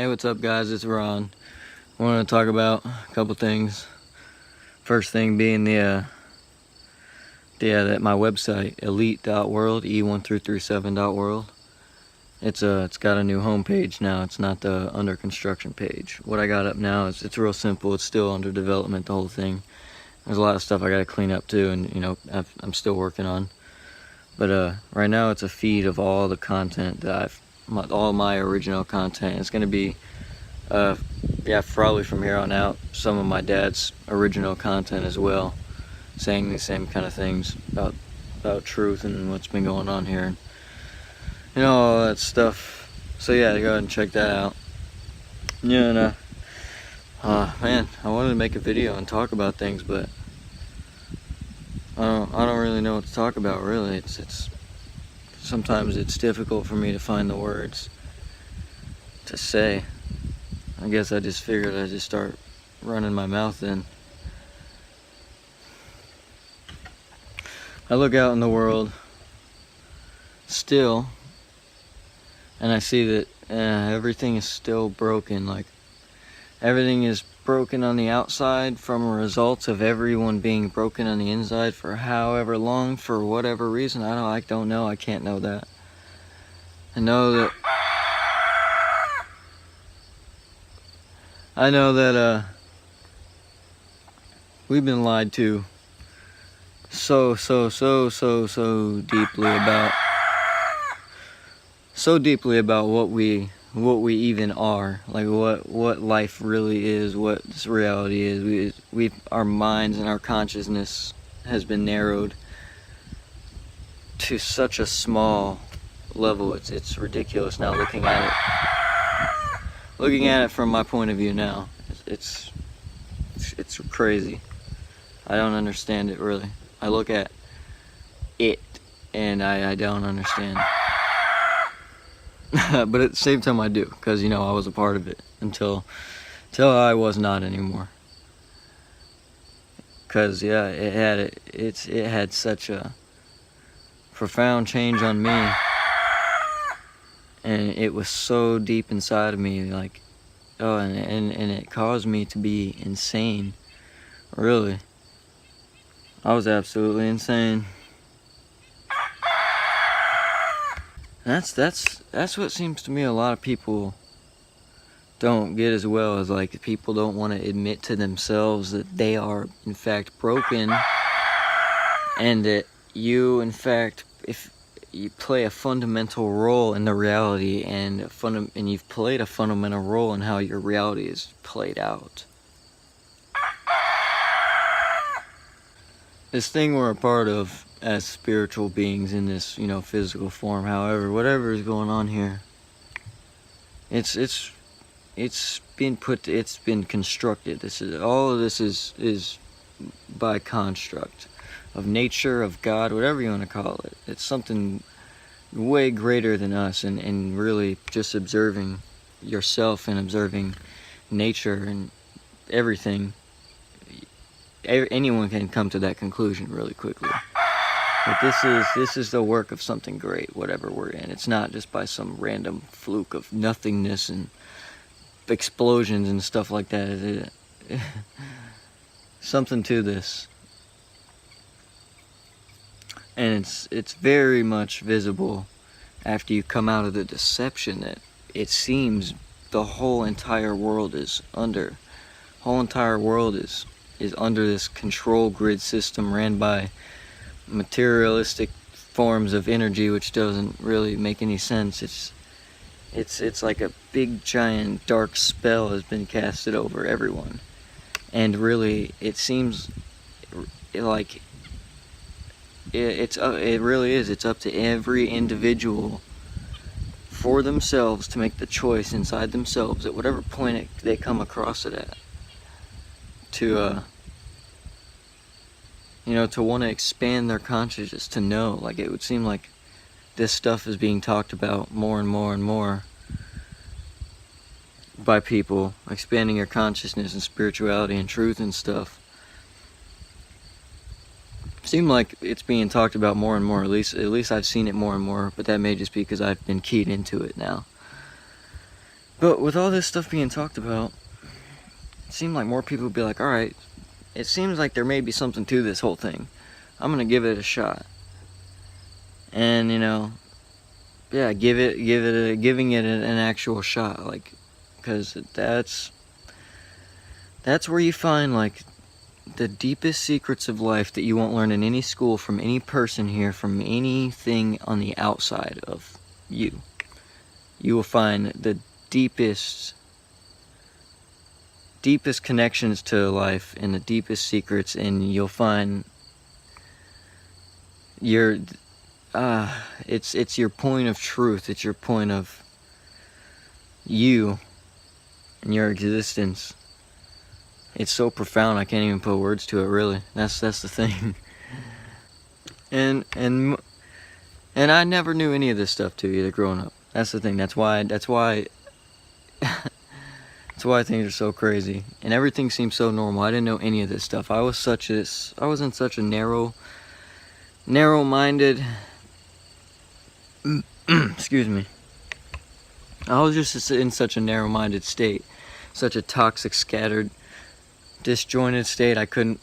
Hey, what's up guys, it's Ron. I want to talk about a couple things. First thing being that my website, elite.world, e1337.world. It's got a new homepage now. It's not the under construction page. What I got up now is, it's real simple. It's still under development, the whole thing. There's a lot of stuff I got to clean up too, and I'm still working on. But right now it's a feed of all the content that all my original content. It's going to be probably from here on out some of my dad's original content as well, saying the same kind of things about truth and what's been going on here, and all that stuff. So yeah, go ahead and check that out. Yeah, and man, I wanted to make a video and talk about things, but I don't really know what to talk about, really. It's sometimes it's difficult for me to find the words to say. I guess I just figured I'd just start running my mouth in. I look out in the world still, and I see that everything is still broken. Like, everything is broken on the outside from a result of everyone being broken on the inside for however long, for whatever reason. I don't know. I can't know that. I know that we've been lied to so deeply about what we even are, like what life really is, what this reality is. Our minds and our consciousness has been narrowed to such a small level. It's ridiculous now, looking at it from my point of view now. It's crazy. I don't understand it, really. I look at it and I don't understand. But at the same time I do, because I was a part of it until I was not anymore. Because yeah, it had such a profound change on me, and it was so deep inside of me, like, and it caused me to be insane. Really, I was absolutely insane. That's what seems to me a lot of people don't get as well, as like people don't want to admit to themselves that they are in fact broken, and that you in fact, if you play a fundamental role in the reality, and you've played a fundamental role in how your reality is played out. This thing we're a part of as spiritual beings in this, physical form, however, whatever is going on here, it's been constructed. All of this is by construct of nature, of God, whatever you want to call it. It's something way greater than us, and really just observing yourself and observing nature and everything. Anyone can come to that conclusion really quickly. But this is the work of something great, whatever we're in. It's not just by some random fluke of nothingness and explosions and stuff like that. Something to this. And it's very much visible after you come out of the deception that it seems the whole entire world is under. Whole entire world is under this control grid system ran by materialistic forms of energy, which doesn't really make any sense. It's like a big giant dark spell has been casted over everyone, and really it seems like it really is. It's up to every individual for themselves to make the choice inside themselves at whatever point they come across it at, to to want to expand their consciousness, to know. Like, it would seem like this stuff is being talked about more and more and more by people, expanding your consciousness and spirituality and truth and stuff. Seem like it's being talked about more and more. At least I've seen it more and more, but that may just be because I've been keyed into it now. But with all this stuff being talked about, it seemed like more people would be like, alright, it seems like there may be something to this whole thing. I'm gonna give it a shot. And, yeah, giving it an actual shot, like, because that's where you find, like, the deepest secrets of life that you won't learn in any school, from any person here, from anything on the outside of you. You will find the deepest connections to life and the deepest secrets, and you'll find it's your point of truth. It's your point of you and your existence. It's so profound, I can't even put words to it, really. That's the thing. And I never knew any of this stuff too, either, growing up. That's the thing. That's why that's why things are so crazy, and everything seems so normal. I didn't know any of this stuff. I was in such a narrow-minded excuse me. I was just in such a narrow-minded state, such a toxic, scattered, disjointed state. I couldn't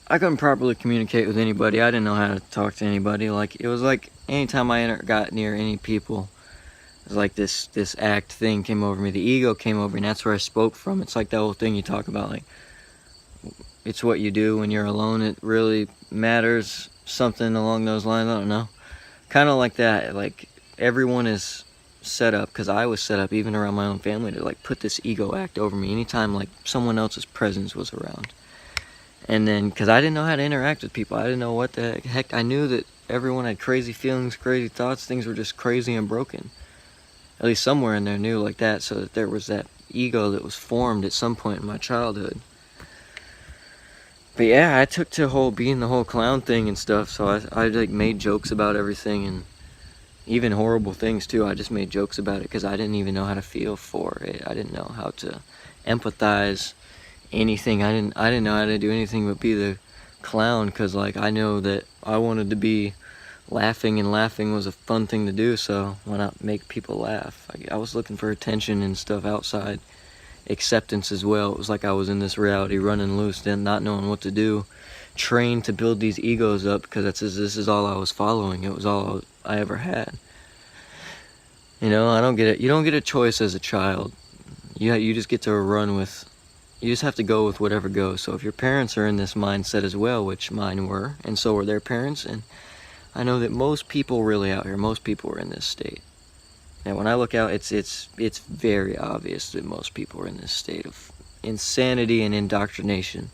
properly communicate with anybody. I didn't know how to talk to anybody. Like, it was like anytime I got near any people, it was like this act thing came over me. The ego came over me, and that's where I spoke from. It's like that whole thing you talk about, like, it's what you do when you're alone. It really matters. Something along those lines. I don't know. Kind of like that. Like, everyone is set up, because I was set up even around my own family, to like put this ego act over me anytime like someone else's presence was around. And then, because I didn't know how to interact with people, I didn't know what the heck. I knew that everyone had crazy feelings, crazy thoughts, things were just crazy and broken. At least somewhere in there knew like that, so that there was that ego that was formed at some point in my childhood. But yeah, I took to being the whole clown thing and stuff, so I like made jokes about everything, and even horrible things too. I just made jokes about it because I didn't even know how to feel for it. I didn't know how to empathize anything. I didn't know how to do anything but be the clown, because like I know that I wanted to be laughing, and laughing was a fun thing to do, so why not make people laugh? I was looking for attention and stuff outside, acceptance as well. It was like I was in this reality running loose, then not knowing what to do, trained to build these egos up, because this is all I was following. It was all I ever had. I don't get it. You don't get a choice as a child. You just get to run with. You just have to go with whatever goes. So if your parents are in this mindset as well, which mine were, and so were their parents, and I know that most people really out here, most people are in this state. And when I look out, it's very obvious that most people are in this state of insanity and indoctrination.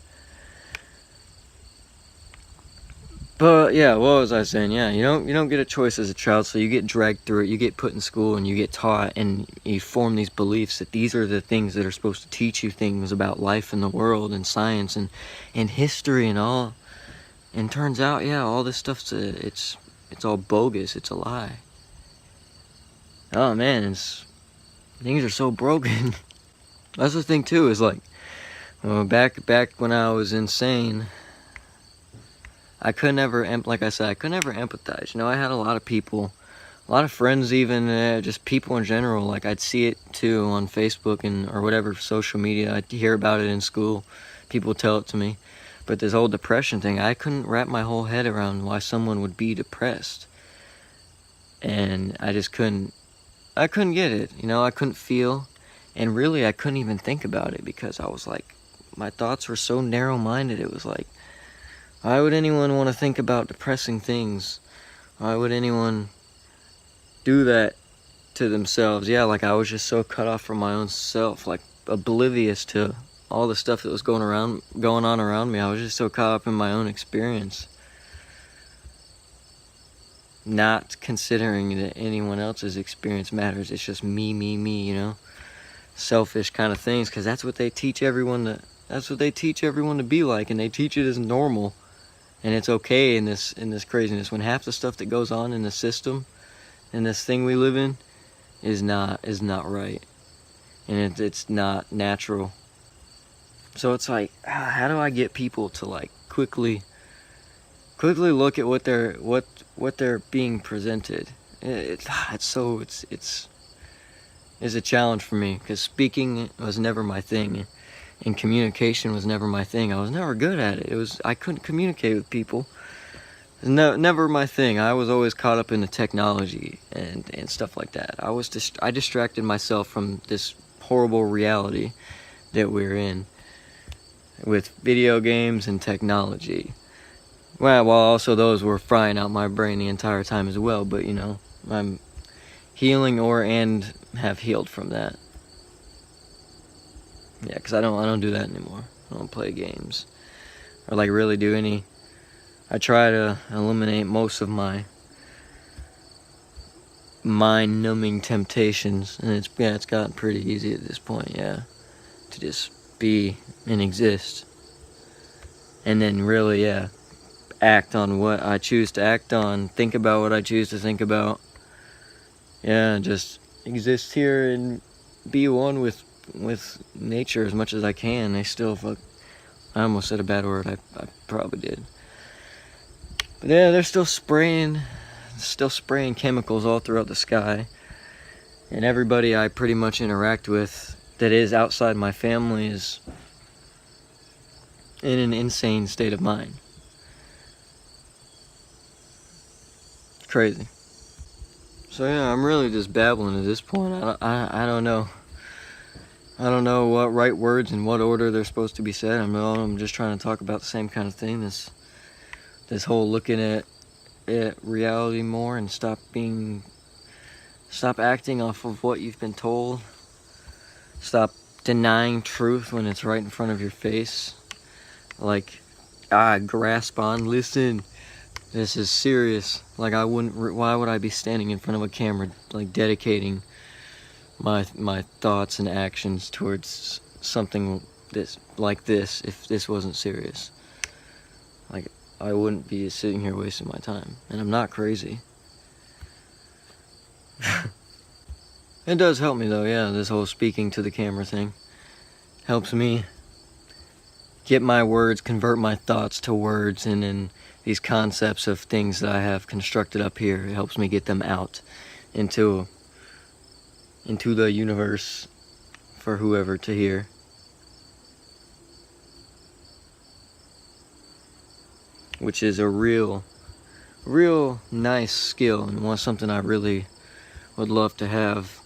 But yeah, what was I saying? Yeah, you don't get a choice as a child, so you get dragged through it. You get put in school and you get taught, and you form these beliefs that these are the things that are supposed to teach you things about life and the world and science and history and all. And turns out, yeah, all this stuff's it's all bogus. It's a lie. Oh man, things are so broken. That's the thing too. Is like, back when I was insane, I could never, like I said, I could never empathize. I had a lot of people, a lot of friends, even just people in general. Like, I'd see it too on Facebook or whatever social media. I'd hear about it in school. People would tell it to me. But this whole depression thing, I couldn't wrap my whole head around why someone would be depressed. And I just couldn't get it. I couldn't feel, and really I couldn't even think about it, because I was like, my thoughts were so narrow-minded. It was like, why would anyone want to think about depressing things? Why would anyone do that to themselves? Yeah, like I was just so cut off from my own self, like oblivious to all the stuff that was going on around me. I was just so caught up in my own experience, not considering that anyone else's experience matters. It's just me, selfish kind of things, because that's what they teach everyone to be like, and they teach it as normal, and it's okay in this craziness, when half the stuff that goes on in the system, in this thing we live in, is not right, and it's not natural. So it's like, how do I get people to like quickly look at what they're being presented? It's is a challenge for me, because speaking was never my thing, and communication was never my thing. I was never good at it. I couldn't communicate with people. It was never my thing. I was always caught up in the technology and stuff like that. I distracted myself from this horrible reality that we're in with video games and technology. Well, while also those were frying out my brain the entire time as well, but you know, I'm healing and have healed from that. Yeah, because I don't do that anymore. I don't play games or like really do any. I try to eliminate most of my mind-numbing temptations, and it's gotten pretty easy at this point, yeah, to just be and exist, and then really, yeah, act on what I choose to act on, think about what I choose to think about, yeah, just exist here and be one with nature as much as I can. I almost said a bad word. I probably did. But yeah, they're still spraying chemicals all throughout the sky, and everybody I pretty much interact with that is outside my family is in an insane state of mind. Crazy. So yeah, I'm really just babbling at this point. I don't know. I don't know what right words and what order they're supposed to be said. I'm just trying to talk about the same kind of thing. This whole looking at reality more and stop acting off of what you've been told. Stop denying truth when it's right in front of your face. Like, grasp on, listen, this is serious. Like, why would I be standing in front of a camera, like, dedicating my thoughts and actions towards something like this if this wasn't serious? Like, I wouldn't be sitting here wasting my time. And I'm not crazy. It does help me though, yeah, this whole speaking to the camera thing. Helps me get my words, convert my thoughts to words, and then these concepts of things that I have constructed up here. It helps me get them out into the universe for whoever to hear. Which is a real nice skill, and something I really would love to have,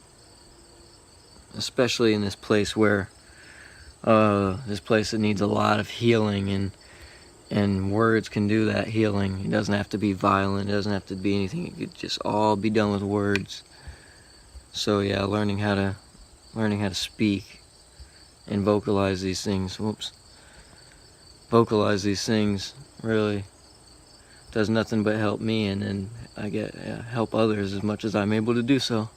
especially in this place where this place that needs a lot of healing, and words can do that healing. It doesn't have to be violent, it doesn't have to be anything. It could just all be done with words. So yeah, learning how to speak and vocalize these things. Vocalize these things really does nothing but help me, and then I help others as much as I'm able to do so.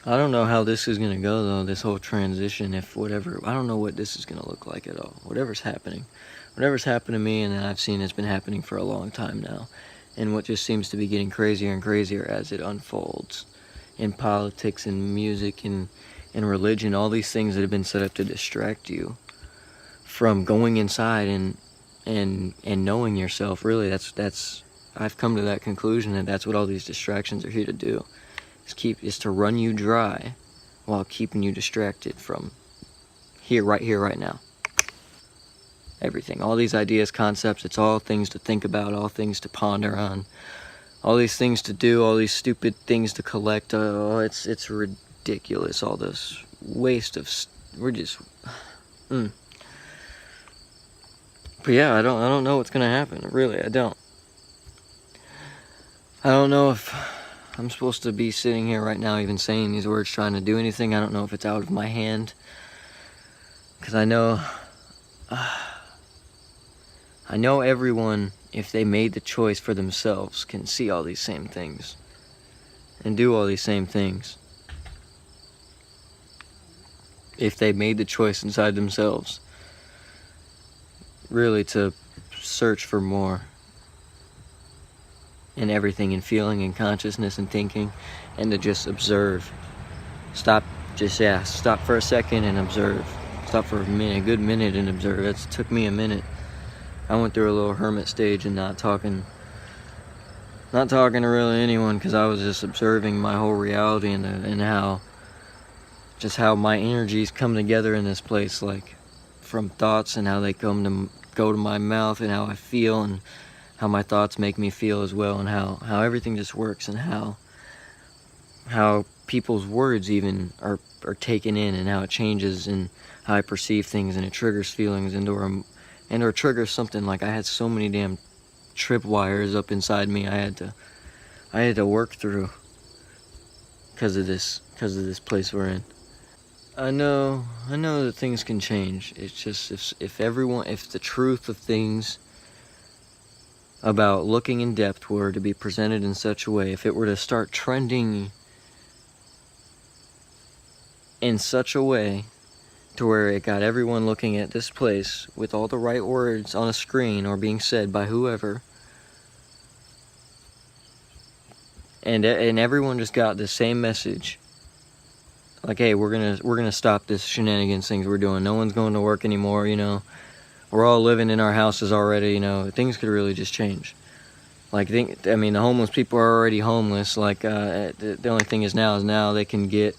I don't know how this is gonna go though, this whole transition. I don't know what this is gonna look like at all. Whatever's happened to me, and then I've seen it's been happening for a long time now, and what just seems to be getting crazier and crazier as it unfolds in politics and music and religion, all these things that have been set up to distract you from going inside and knowing yourself. Really, that's I've come to that conclusion that that's what all these distractions are here to do. Is to run you dry while keeping you distracted from right here, right now. Everything, all these ideas, concepts, it's all things to think about, all things to ponder on, all these things to do, all these stupid things to collect. It's ridiculous, all this waste of we're just But yeah, I don't know what's gonna happen. Really, I don't know if I'm supposed to be sitting here right now even saying these words, trying to do anything. I don't know if it's out of my hand, because I know everyone, if they made the choice for themselves, can see all these same things and do all these same things. If they made the choice inside themselves, really, to search for more in everything, and feeling and consciousness and thinking, and to just observe. Stop for a second and observe. Stop for a good minute and observe. It took me a minute. I went through a little hermit stage and not talking to really anyone, because I was just observing my whole reality and how just how my energies come together in this place, like from thoughts and how they go to my mouth and how I feel and how my thoughts make me feel as well, and how everything just works, and how people's words even are taken in, and how it changes and how I perceive things, and it triggers feelings or triggers something. Like I had so many damn tripwires up inside me I had to work through because of this place we're in. I know that things can change. It's just if the truth of things about looking in depth were to be presented in such a way, if it were to start trending in such a way to where it got everyone looking at this place with all the right words on a screen or being said by whoever, and everyone just got the same message, like, hey, we're gonna stop this shenanigans things we're doing. No one's going to work anymore, you know. We're all living in our houses already, you know. Things could really just change. Like, I mean, the homeless people are already homeless. Like, the only thing is now they can get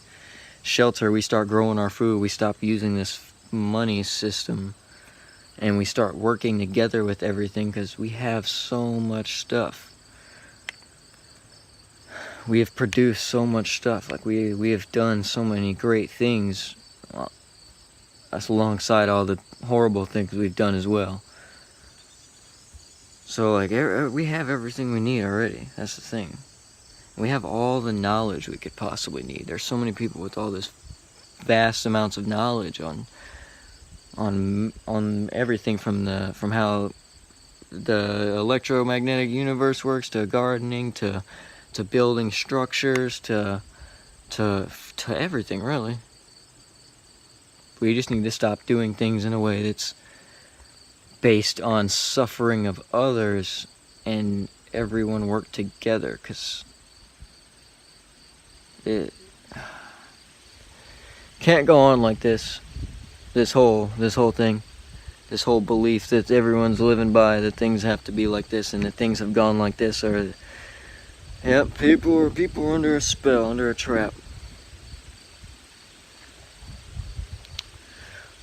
shelter. We start growing our food. We stop using this money system, and we start working together with everything, because we have so much stuff. We have produced so much stuff. Like, we have done so many great things alongside all the horrible things we've done as well. So, like, we have everything we need already. That's the thing. We have all the knowledge we could possibly need. There's so many people with all this vast amounts of knowledge on everything from how the electromagnetic universe works, to gardening, to building structures, to everything, really. We just need to stop doing things in a way that's based on suffering of others, and everyone work together, because it can't go on like this. This whole thing, this whole belief that everyone's living by, that things have to be like this, and that things have gone like this, or yep, people are under a spell, under a trap.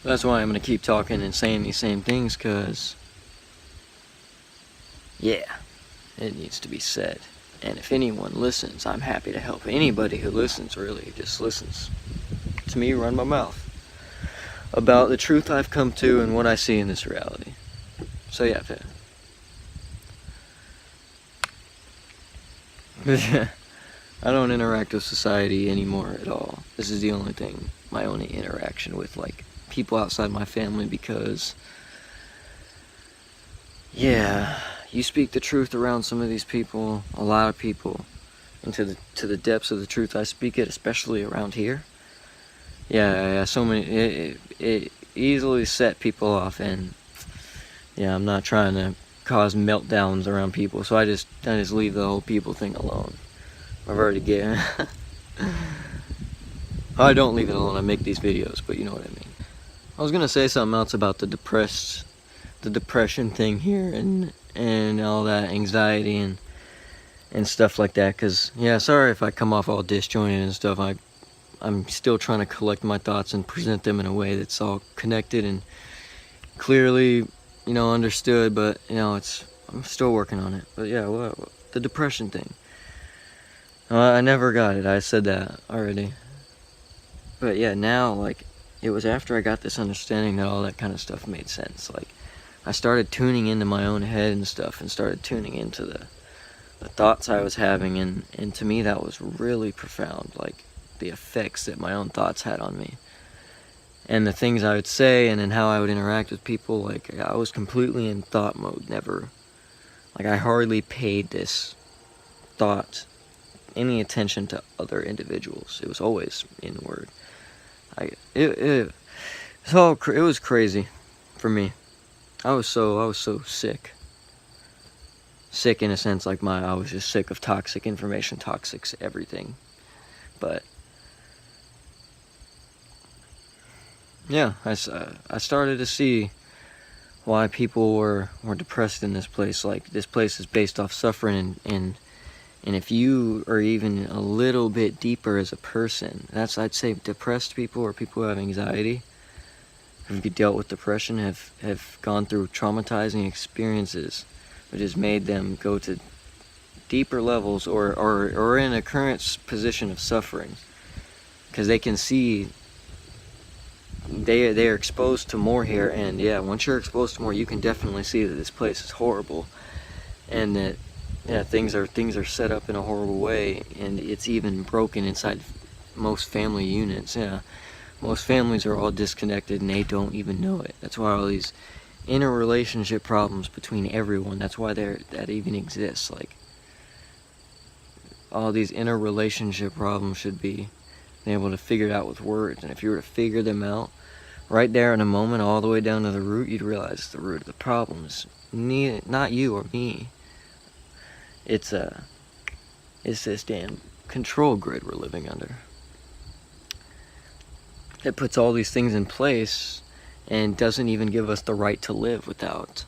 That's why I'm going to keep talking and saying these same things, because, yeah, it needs to be said. And if anyone listens, I'm happy to help. Anybody who listens, really, just listens to me run my mouth about the truth I've come to and what I see in this reality. So yeah, I don't interact with society anymore at all. This is the only thing, my only interaction with, like, people outside my family, because, yeah, you speak the truth around some of these people, a lot of people, and to the depths of the truth I speak it, especially around here. Yeah, so many, it easily set people off, and yeah, I'm not trying to cause meltdowns around people, so I just leave the whole people thing alone. I've already get. I don't leave it alone. I make these videos, but you know what I mean. I was gonna say something else about the depression thing here, and all that anxiety and stuff like that. Cause yeah, sorry if I come off all disjointed and stuff. I'm still trying to collect my thoughts and present them in a way that's all connected and clearly, you know, understood. But you know, I'm still working on it. But yeah, the depression thing. I never got it. I said that already. But yeah, now, like, it was after I got this understanding that all that kind of stuff made sense. Like, I started tuning into my own head and stuff, and started tuning into the thoughts I was having, and to me that was really profound, like, the effects that my own thoughts had on me. And the things I would say, and then how I would interact with people, like, I was completely in thought mode, never, like, I hardly paid this thought any attention to other individuals. It was always inward. It was crazy for me. I was so sick in a sense, like, I was just sick of toxic information, toxic everything. But yeah, I started to see why people were depressed in this place. Like, this place is based off suffering and And if you are even a little bit deeper as a person, I'd say depressed people or people who have anxiety, who've dealt with depression, have gone through traumatizing experiences, which has made them go to deeper levels or in a current position of suffering. Because they can see they are exposed to more here, and yeah, once you're exposed to more, you can definitely see that this place is horrible, and that things are set up in a horrible way, and it's even broken inside most family units. Yeah, most families are all disconnected, and they don't even know it. That's why all these interrelationship problems between everyone. That's why that even exists. Like, all these interrelationship problems should be able to figure it out with words, and if you were to figure them out right there in a moment, all the way down to the root, you'd realize the root of the problem is not you or me. It's this damn control grid we're living under. It puts all these things in place and doesn't even give us the right to live without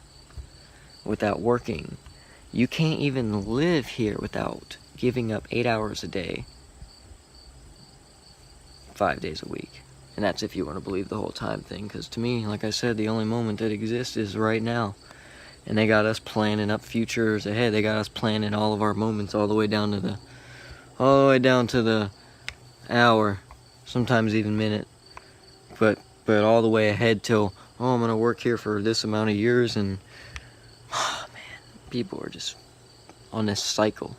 working. You can't even live here without giving up 8 hours a day, 5 days a week. And that's if you want to believe the whole time thing, because to me, like I said, the only moment that exists is right now. And they got us planning up futures ahead. They got us planning all of our moments all the way down to the hour, sometimes even minute. But all the way ahead till, I'm gonna work here for this amount of years, and man, people are just on this cycle.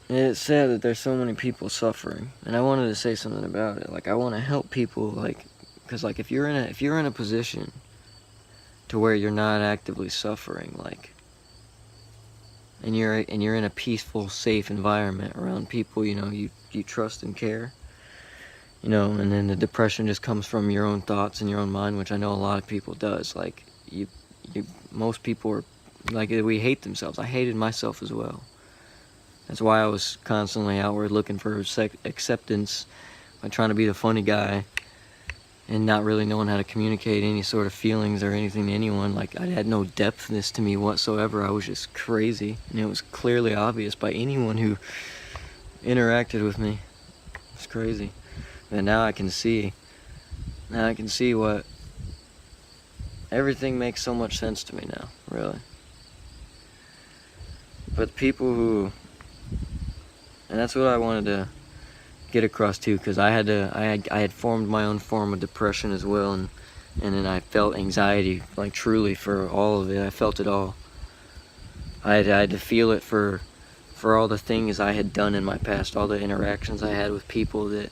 And it's sad that there's so many people suffering, and I wanted to say something about it. Like, I want to help people, like, because like if you're in a position to where you're not actively suffering, like, and you're in a peaceful, safe environment around people you trust and care, and then the depression just comes from your own thoughts and your own mind, which I know a lot of people does. Like, most people are like, we hate themselves. I hated myself as well. That's why I was constantly outward looking for acceptance by trying to be the funny guy and not really knowing how to communicate any sort of feelings or anything to anyone. Like, I had no depthness to me whatsoever. I was just crazy, and it was clearly obvious by anyone who interacted with me. It's crazy. And now I can see what everything makes so much sense to me now, really. But people who, and that's what I wanted to get across too, because I had formed my own form of depression as well, and then I felt anxiety, like, truly, for all of it. I felt it all. I had to feel it for all the things I had done in my past, all the interactions I had with people that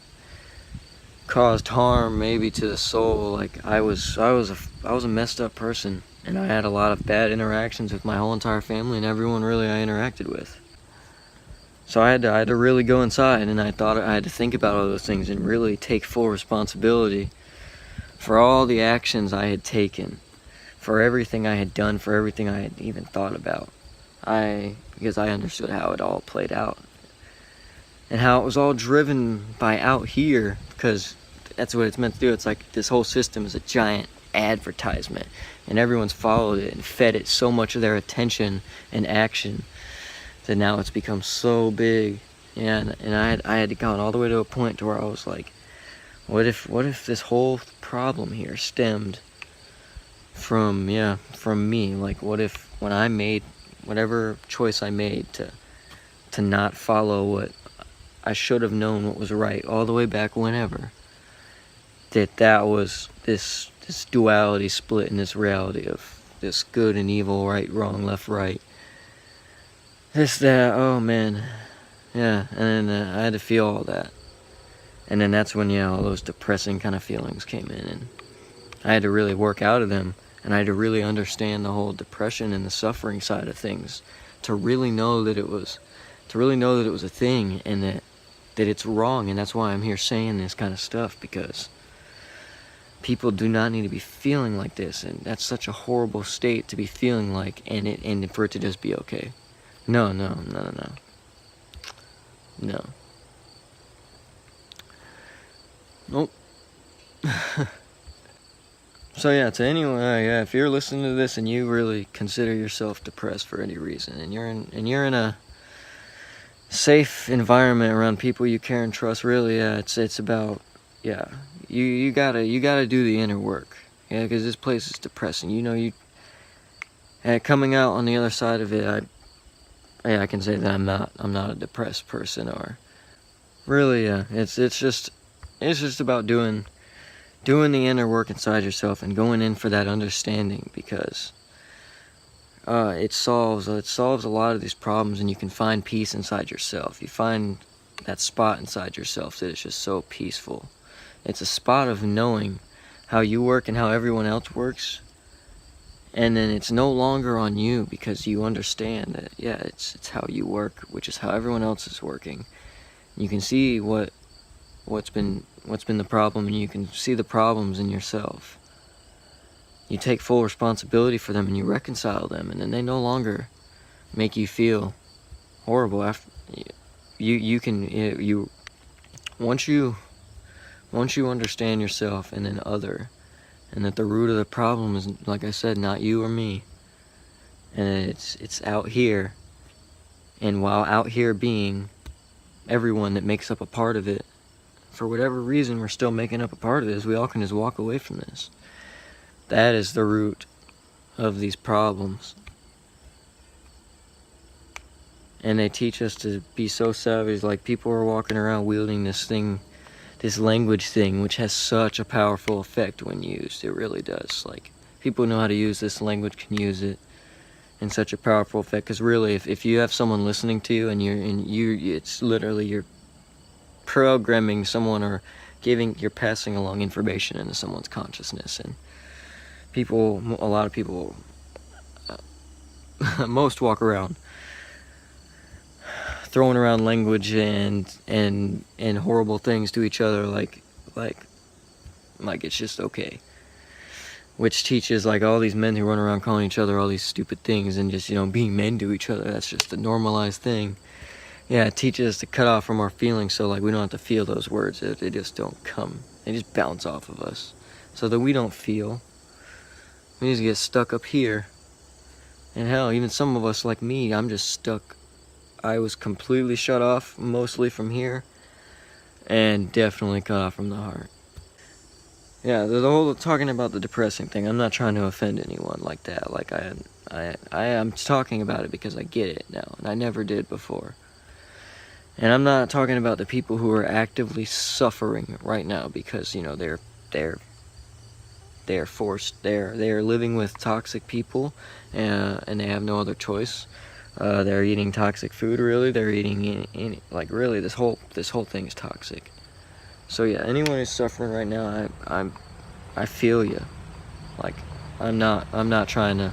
caused harm maybe to the soul. Like, I was a messed up person, and I had a lot of bad interactions with my whole entire family and everyone really I interacted with. So I had to really go inside, and I thought I had to think about all those things and really take full responsibility for all the actions I had taken, for everything I had done, for everything I had even thought about. Because I understood how it all played out, and how it was all driven by out here, because that's what it's meant to do. It's like this whole system is a giant advertisement, and everyone's followed it and fed it so much of their attention and action that now it's become so big. Yeah, and I had gone all the way to a point to where I was like, what if this whole problem here stemmed from me? Like, what if when I made whatever choice I made to not follow what I should have known what was right all the way back whenever, that was this duality split in this reality of this good and evil, right, wrong, left, right, this, that, oh man, yeah. And then I had to feel all that, and then that's when all those depressing kind of feelings came in, and I had to really work out of them, and I had to really understand the whole depression and the suffering side of things to really know that it was a thing, and that it's wrong. And that's why I'm here saying this kind of stuff, because people do not need to be feeling like this, and that's such a horrible state to be feeling like, and for it to just be okay. No. Nope. So to anyone, if you're listening to this and you really consider yourself depressed for any reason, and you're in safe environment around people you care and trust. Really, yeah, it's about, yeah, you gotta do the inner work. Yeah, because this place is depressing. Coming out on the other side of it, I can say that I'm not a depressed person, or really, yeah, it's just about doing the inner work inside yourself and going in for that understanding, because it solves a lot of these problems, and you can find peace inside yourself. You find that spot inside yourself that is just so peaceful. It's a spot of knowing how you work and how everyone else works, and then it's no longer on you, because you understand that, yeah, it's how you work, which is how everyone else is working. You can see what's been the problem, and you can see the problems in yourself. You take full responsibility for them, and you reconcile them, and then they no longer make you feel horrible. After once you understand yourself and then other, and that the root of the problem is, like I said, not you or me, and it's out here, and while out here being everyone that makes up a part of it, for whatever reason we're still making up a part of this, we all can just walk away from this. That is the root of these problems. And they teach us to be so savage. Like, people are walking around wielding this language thing, which has such a powerful effect when used. It really does. Like, people who know how to use this language can use it in such a powerful effect. Because really, if you have someone listening to you, and it's literally you're programming someone, or you're passing along information into someone's consciousness. And a lot of people, most walk around throwing around language and horrible things to each other, like it's just okay. Which teaches, like, all these men who run around calling each other all these stupid things and just, being men to each other, that's just a normalized thing. Yeah, it teaches us to cut off from our feelings, so, like, we don't have to feel those words. They just don't come. They just bounce off of us, so that we don't feel. We just get stuck up here. And hell, even some of us, like me, I'm just stuck. I was completely shut off, mostly from here, and definitely cut off from the heart. Yeah, the whole talking about the depressing thing, I'm not trying to offend anyone like that. Like, I'm talking about it because I get it now, and I never did before. And I'm not talking about the people who are actively suffering right now because, they're forced, they're living with toxic people, and they have no other choice. They're eating toxic food, really. They're eating really, this whole thing is toxic. So yeah, anyone who's suffering right now, I feel you. Like, I'm not trying to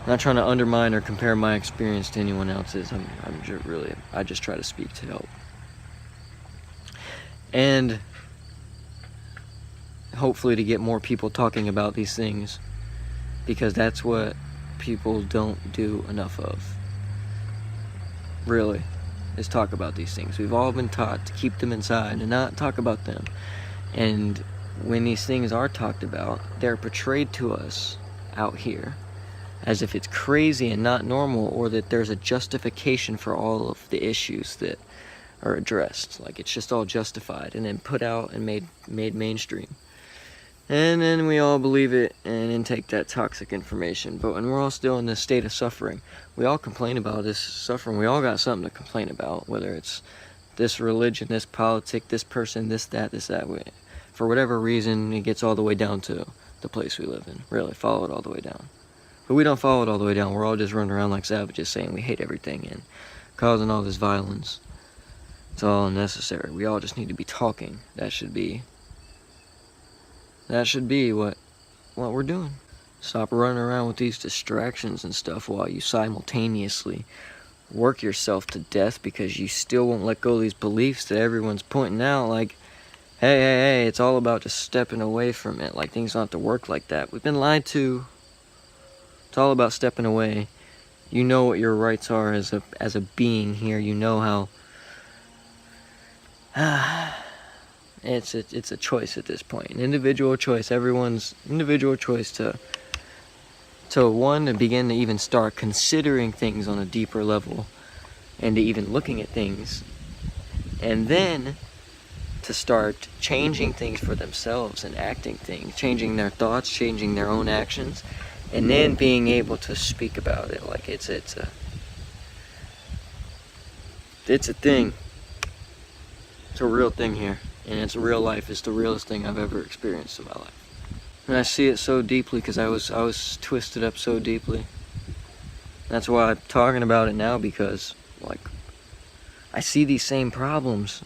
undermine or compare my experience to anyone else's. I just try to speak to help. And hopefully to get more people talking about these things, because that's what people don't do enough of, really, is talk about these things. We've all been taught to keep them inside and not talk about them. And when these things are talked about, they're portrayed to us out here as if it's crazy and not normal, or that there's a justification for all of the issues that are addressed. Like, it's just all justified and then put out and made mainstream. And then we all believe it and intake that toxic information. But when we're all still in this state of suffering, we all complain about this suffering. We all got something to complain about, whether it's this religion, this politic, this person, this, that. For whatever reason, it gets all the way down to the place we live in. Really, follow it all the way down. But we don't follow it all the way down. We're all just running around like savages saying we hate everything and causing all this violence. It's all unnecessary. We all just need to be talking. That should be what we're doing. Stop running around with these distractions and stuff while you simultaneously work yourself to death because you still won't let go of these beliefs that everyone's pointing out. Like, hey, it's all about just stepping away from it. Like, things don't have to work like that. We've been lied to. It's all about stepping away. You know what your rights are as a being here. You know how it's a choice at this point. An individual choice. Everyone's individual choice to begin to even start considering things on a deeper level and to even looking at things, and then to start changing things for themselves and acting things, changing their thoughts, changing their own actions, and then being able to speak about it like it's a thing. It's a real thing here, and it's real life. It's the realest thing I've ever experienced in my life. And I see it so deeply because I was twisted up so deeply. That's why I'm talking about it now, because like I see these same problems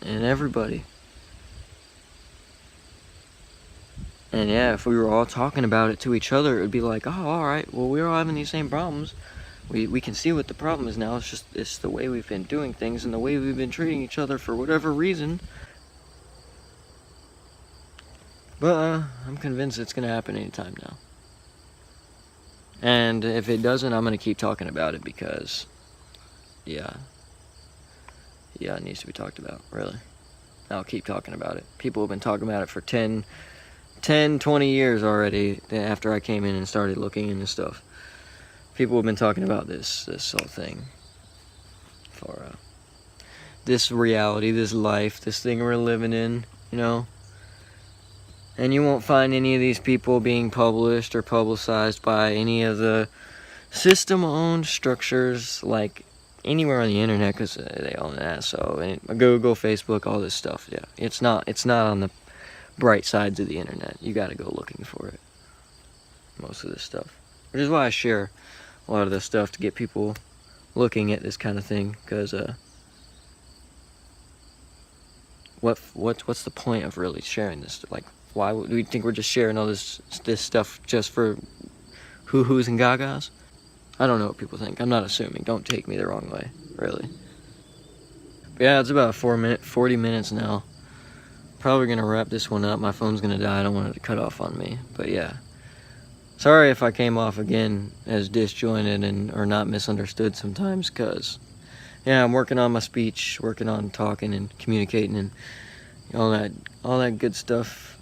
in everybody. And yeah, if we were all talking about it to each other, it would be like, oh, alright, well, we're all having these same problems. We can see what the problem is now. It's the way we've been doing things and the way we've been treating each other for whatever reason. But I'm convinced it's going to happen anytime now. And if it doesn't, I'm going to keep talking about it because, yeah, it needs to be talked about, really. I'll keep talking about it. People have been talking about it for 10, 20 years already after I came in and started looking into stuff. People have been talking about this whole thing for this reality, this life, this thing we're living in, you know. And you won't find any of these people being published or publicized by any of the system-owned structures, like anywhere on the internet, because they own that. So Google, Facebook, all this stuff. Yeah, it's not on the bright sides of the internet. You got to go looking for it. Most of this stuff, which is why I share a lot of this stuff, to get people looking at this kind of thing. Because what's the point of really sharing this? Like, why would we think we're just sharing all this stuff just for hoo-hoos and gagas? I don't know what people think. I'm not assuming. Don't take me the wrong way, really. But yeah, it's about 40 minutes now. Probably gonna wrap this one up. My phone's gonna die. I don't want it to cut off on me. But yeah, sorry if I came off again as disjointed or not misunderstood sometimes. Cause yeah, I'm working on my speech, working on talking and communicating and all that good stuff.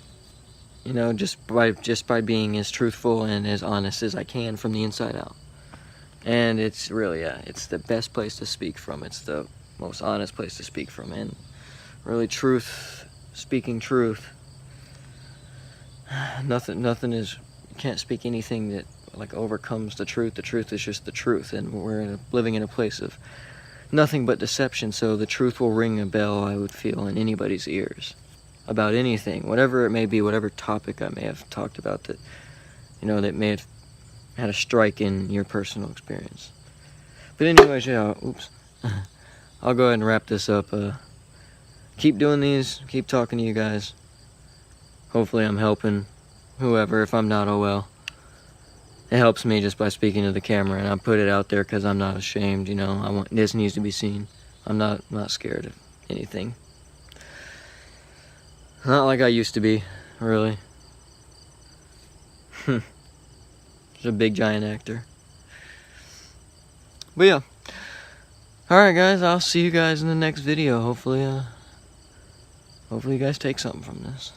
You know, just by being as truthful and as honest as I can from the inside out. And it's really, it's the best place to speak from. It's the most honest place to speak from. And really speaking truth. Nothing is, you can't speak anything that like overcomes the truth. The truth is just the truth. And we're living in a place of nothing but deception. So the truth will ring a bell, I would feel, in anybody's ears. About anything, whatever it may be, whatever topic I may have talked about that, you know, that may have had a strike in your personal experience. But anyways, yeah, oops. I'll go ahead and wrap this up. Keep doing these, keep talking to you guys. Hopefully I'm helping whoever. If I'm not, oh well. It helps me just by speaking to the camera, and I put it out there because I'm not ashamed, you know. This needs to be seen. I'm not scared of anything. Not like I used to be, really. Just a big giant actor. But yeah. Alright guys, I'll see you guys in the next video. Hopefully you guys take something from this.